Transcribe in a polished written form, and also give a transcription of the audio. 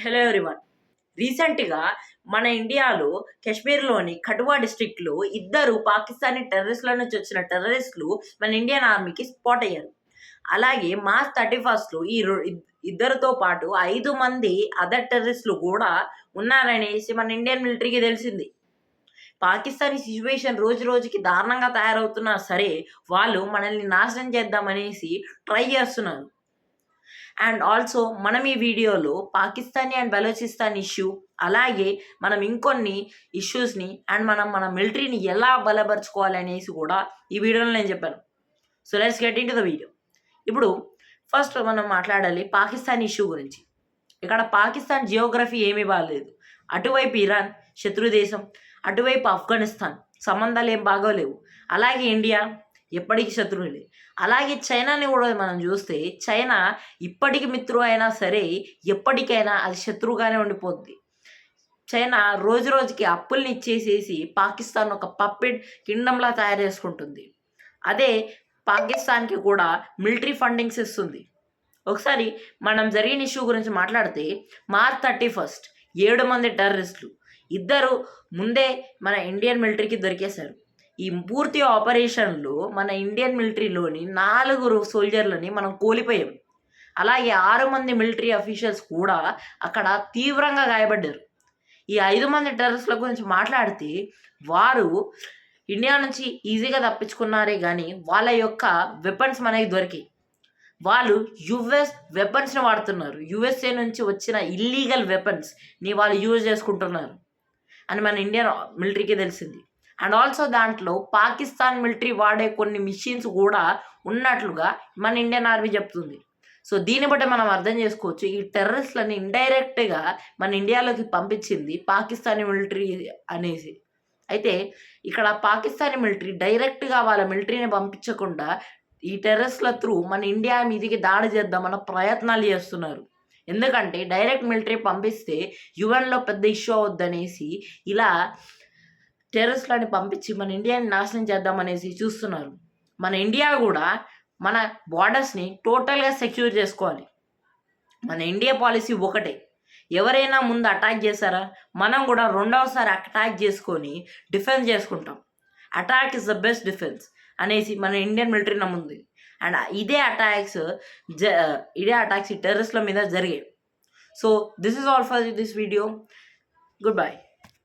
Hello everyone. రీసెంట్గా మన ఇండియాలో కాశ్మీర్లోని కఠువా డిస్ట్రిక్ట్లో ఇద్దరు పాకిస్తానీ టెర్రరిస్టుల నుంచి వచ్చిన టెర్రరిస్టులు మన ఇండియన్ ఆర్మీకి స్పాట్ అయ్యారు. అలాగే మార్చ్ 31 ఈ ఇద్దరితో పాటు 5 మంది అదర్ టెర్రరిస్టులు కూడా ఉన్నారనేసి మన ఇండియన్ మిలిటరీకి తెలిసింది. పాకిస్తానీ సిచ్యువేషన్ రోజు రోజుకి దారుణంగా తయారవుతున్నా సరే వాళ్ళు మనల్ని నాశనం చేద్దామనేసి ట్రై చేస్తున్నారు. అండ్ ఆల్సో మనం ఈ వీడియోలో పాకిస్తానీ అండ్ బలోచిస్తాన్ ఇష్యూ, అలాగే మనం ఇంకొన్ని ఇష్యూస్ని అండ్ మన మిలిటరీని ఎలా బలపరుచుకోవాలి అనేసి కూడా ఈ వీడియోలో నేను చెప్పాను. So let's get in to the video. ఇప్పుడు ఫస్ట్ మనం మాట్లాడాలి పాకిస్తాన్ ఇష్యూ గురించి. ఇక్కడ పాకిస్తాన్ జియోగ్రఫీ ఏమీ బాగాలేదు. అటువైపు ఇరాన్ శత్రు దేశం, అటువైపు ఆఫ్ఘనిస్తాన్ సంబంధాలు ఏం బాగోలేవు. అలాగే ఇండియా ఎప్పటికీ శత్రువులే. అలాగే చైనాని కూడా మనం చూస్తే చైనా ఇప్పటికి మిత్రువు అయినా సరే ఎప్పటికైనా అది శత్రువుగానే ఉండిపోద్ది. చైనా రోజు రోజుకి అప్పుల్ని ఇచ్చేసేసి పాకిస్తాన్ ఒక పప్పెట్ కింగ్డమ్లా తయారు చేసుకుంటుంది. అదే పాకిస్తాన్కి కూడా మిలిటరీ ఫండింగ్స్ ఇస్తుంది. ఒకసారి మనం జరిగిన ఇష్యూ గురించి మాట్లాడితే మార్చ్ 31 7 మంది టెర్రరిస్టులు ఇద్దరు ముందే మన ఇండియన్ మిలిటరీకి దొరికేశారు. ఈ పూర్తి ఆపరేషన్లో మన ఇండియన్ మిలిటరీలోని 4 సోల్జర్లని మనం కోల్పోయాం. అలాగే 6 మంది మిలిటరీ అఫీషియల్స్ కూడా అక్కడ తీవ్రంగా గాయపడ్డారు. ఈ 5 మంది టెర్రరిస్టుల గురించి మాట్లాడితే వారు ఇండియా నుంచి ఈజీగా తప్పించుకున్నారే కానీ వాళ్ళ యొక్క వెపన్స్ మనకి దొరికాయి. వాళ్ళు యుఎస్ వెపన్స్ని వాడుతున్నారు. యుఎస్ఏ నుంచి వచ్చిన ఇల్లీగల్ వెపన్స్ని వాళ్ళు యూజ్ చేసుకుంటున్నారు అని మన ఇండియన్ మిలిటరీకి తెలిసింది. అండ్ ఆల్సో దాంట్లో పాకిస్తాన్ మిలిటరీ వాడే కొన్ని మిషన్స్ కూడా ఉన్నట్లుగా మన ఇండియన్ ఆర్మీ చెప్తుంది. సో దీన్ని బట్టి మనం అర్థం చేసుకోవచ్చు ఈ టెర్రరిస్ట్లని ఇండైరెక్ట్గా మన ఇండియాలోకి పంపించింది పాకిస్తానీ మిలిటరీ అనేసి. అయితే ఇక్కడ పాకిస్తానీ మిలిటరీ డైరెక్ట్గా వాళ్ళ మిలిటరీని పంపించకుండా ఈ టెర్రరిస్ట్ల త్రూ మన ఇండియా మీదికి దాడి చేద్దామన్న ప్రయత్నాలు చేస్తున్నారు. ఎందుకంటే డైరెక్ట్ మిలిటరీ పంపిస్తే యుఎన్లో పెద్ద ఇష్యూ అవుద్దనేసి ఇలా టెర్రరిస్టులని పంపించి మన ఇండియాని నాశనం చేద్దామనేసి చూస్తున్నారు. మన ఇండియా కూడా మన బార్డర్స్ని టోటల్గా సెక్యూర్ చేసుకోవాలి. మన ఇండియా పాలసీ ఒకటే, ఎవరైనా ముందు అటాక్ చేశారా మనం కూడా రెండవసారి అటాక్ చేసుకొని డిఫెన్స్ చేసుకుంటాం. Attack is the best defence అనేసి మన ఇండియన్ మిలిటరీ నమ్ముంది. అండ్ ఇదే అటాక్స్ ఈ టెర్రరిస్ట్ల మీద జరిగాయి. So this is all for this video. Good bye.